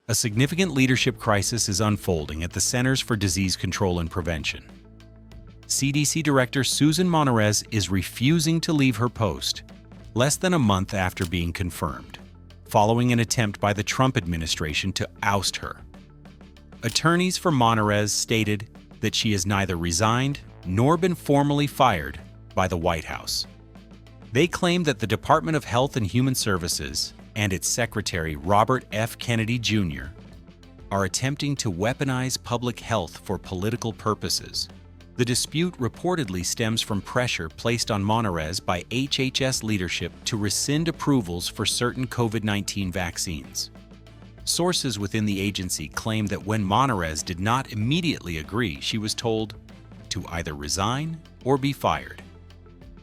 A significant leadership crisis is unfolding at the Centers for Disease Control and Prevention. CDC Director Susan Monarez is refusing to leave her post less than a month after being confirmed, following an attempt by the Trump administration to oust her. Attorneys for Monarez stated that she has neither resigned nor been formally fired by the White House. They claim that the Department of Health and Human Services and its Secretary Robert F. Kennedy Jr. are attempting to weaponize public health for political purposes. The dispute reportedly stems from pressure placed on Monarez by HHS leadership to rescind approvals for certain COVID-19 vaccines. Sources within the agency claim that when Monarez did not immediately agree, she was told to either resign or be fired.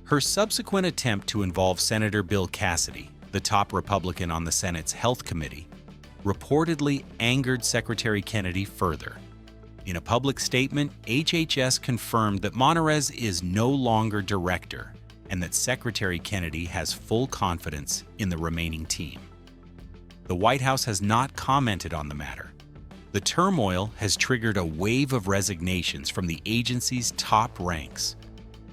Her subsequent attempt to involve Senator Bill Cassidy, the top Republican on the Senate's Health Committee, reportedly angered Secretary Kennedy further. In a public statement, HHS confirmed that Monarez is no longer director and that Secretary Kennedy has full confidence in the remaining team. The White House has not commented on the matter. The turmoil has triggered a wave of resignations from the agency's top ranks.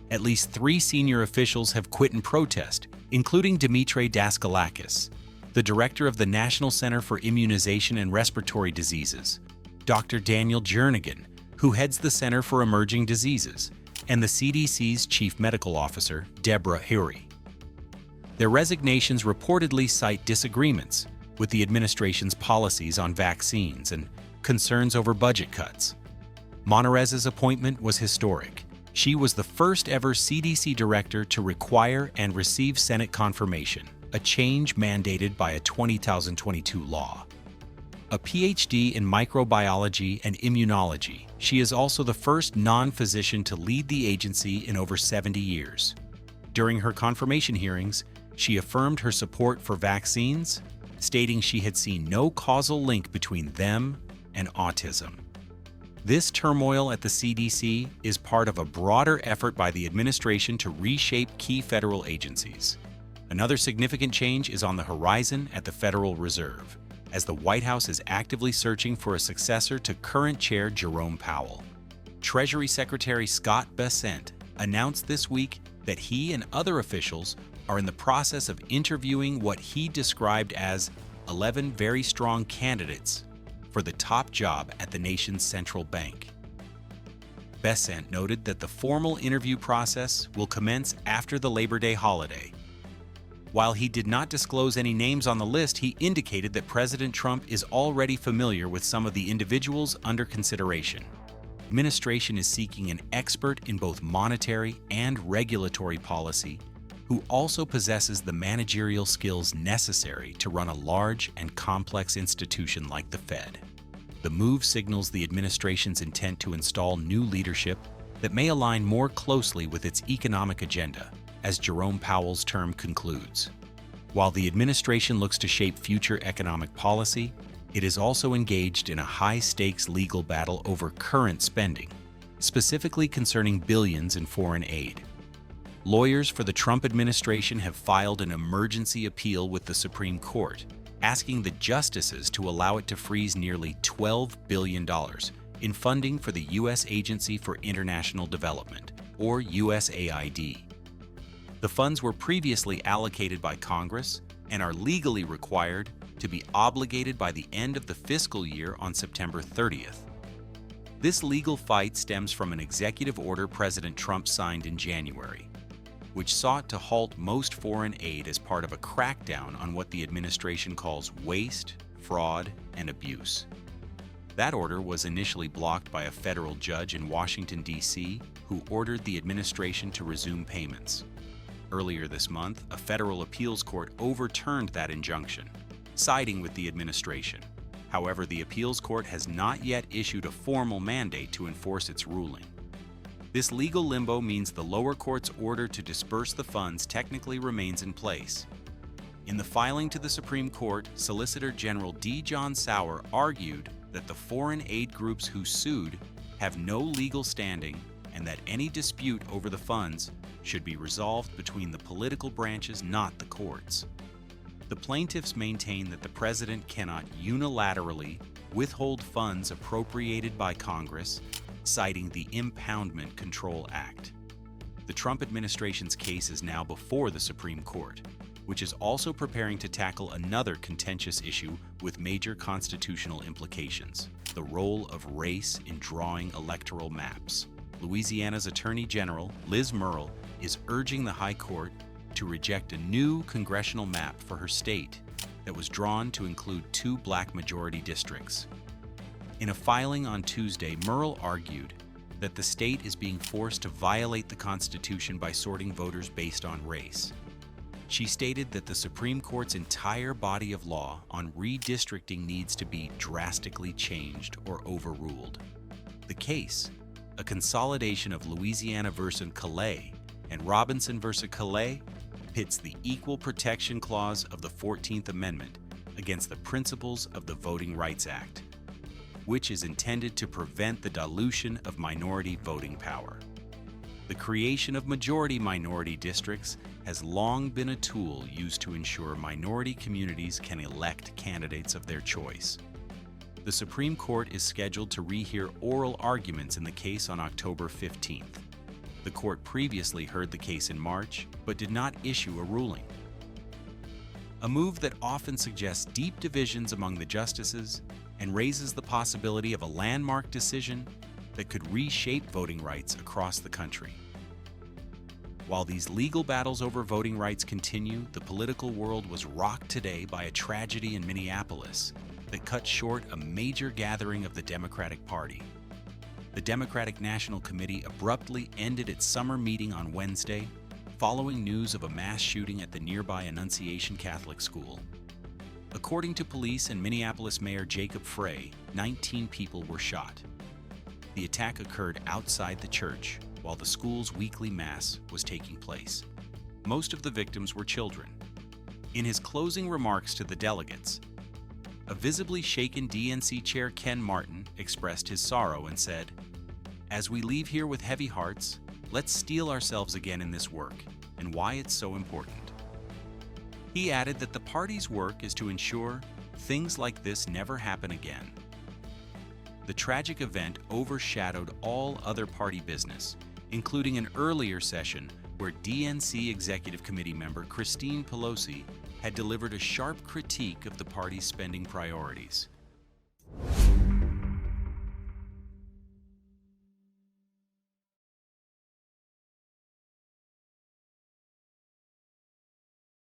At least 3 senior officials have quit in protest, including Dimitri Daskalakis, the director of the National Center for Immunization and Respiratory Diseases, Dr. Daniel Jernigan, who heads the Center for Emerging Diseases, and the CDC's chief medical officer, Deborah Huri. Their resignations reportedly cite disagreements with the administration's policies on vaccines and concerns over budget cuts. Monarez's appointment was historic. She was the first ever CDC director to require and receive Senate confirmation, a change mandated by a 2022 law. A PhD in microbiology and immunology, she is also the first non-physician to lead the agency in over 70 years. During her confirmation hearings, she affirmed her support for vaccines, stating she had seen no causal link between them and autism. This turmoil at the CDC is part of a broader effort by the administration to reshape key federal agencies. Another significant change is on the horizon at the Federal Reserve, as the White House is actively searching for a successor to current chair Jerome Powell. Treasury Secretary Scott Bessent announced this week that he and other officials are in the process of interviewing what he described as 11 very strong candidates for the top job at the nation's central bank. Bessent noted that the formal interview process will commence after the Labor Day holiday. While he did not disclose any names on the list, he indicated that President Trump is already familiar with some of the individuals under consideration. The administration is seeking an expert in both monetary and regulatory policy who also possesses the managerial skills necessary to run a large and complex institution like the Fed. The move signals the administration's intent to install new leadership that may align more closely with its economic agenda as Jerome Powell's term concludes. While the administration looks to shape future economic policy, it is also engaged in a high-stakes legal battle over current spending, specifically concerning billions in foreign aid. Lawyers for the Trump administration have filed an emergency appeal with the Supreme Court, asking the justices to allow it to freeze nearly $12 billion in funding for the U.S. Agency for International Development, or USAID. The funds were previously allocated by Congress and are legally required to be obligated by the end of the fiscal year on September 30th. This legal fight stems from an executive order President Trump signed in January, which sought to halt most foreign aid as part of a crackdown on what the administration calls waste, fraud, and abuse. That order was initially blocked by a federal judge in Washington, D.C., who ordered the administration to resume payments. Earlier this month, a federal appeals court overturned that injunction, siding with the administration. However, the appeals court has not yet issued a formal mandate to enforce its ruling. This legal limbo means the lower court's order to disperse the funds technically remains in place. In the filing to the Supreme Court, Solicitor General D. John Sauer argued that the foreign aid groups who sued have no legal standing and that any dispute over the funds should be resolved between the political branches, not the courts. The plaintiffs maintain that the president cannot unilaterally withhold funds appropriated by Congress, citing the Impoundment Control Act. The Trump administration's case is now before the Supreme Court, which is also preparing to tackle another contentious issue with major constitutional implications: the role of race in drawing electoral maps. Louisiana's Attorney General, Liz Murrill, is urging the High Court to reject a new congressional map for her state that was drawn to include 2 black majority districts. In a filing on Tuesday, Murrill argued that the state is being forced to violate the Constitution by sorting voters based on race. She stated that the Supreme Court's entire body of law on redistricting needs to be drastically changed or overruled. The case, a consolidation of Louisiana versus Calais and Robinson versus Calais, pits the Equal Protection Clause of the 14th Amendment against the principles of the Voting Rights Act, which is intended to prevent the dilution of minority voting power. The creation of majority-minority districts has long been a tool used to ensure minority communities can elect candidates of their choice. The Supreme Court is scheduled to rehear oral arguments in the case on October 15th. The court previously heard the case in March, but did not issue a ruling. A move that often suggests deep divisions among the justices and raises the possibility of a landmark decision that could reshape voting rights across the country. While these legal battles over voting rights continue, the political world was rocked today by a tragedy in Minneapolis that cut short a major gathering of the Democratic Party. The Democratic National Committee abruptly ended its summer meeting on Wednesday, following news of a mass shooting at the nearby Annunciation Catholic School. According to police and Minneapolis Mayor Jacob Frey, 19 people were shot. The attack occurred outside the church while the school's weekly mass was taking place. Most of the victims were children. In his closing remarks to the delegates, a visibly shaken DNC chair Ken Martin expressed his sorrow and said, "As we leave here with heavy hearts, let's steel ourselves again in this work and why it's so important." He added that the party's work is to ensure things like this never happen again. The tragic event overshadowed all other party business, including an earlier session where DNC Executive Committee member Christine Pelosi had delivered a sharp critique of the party's spending priorities.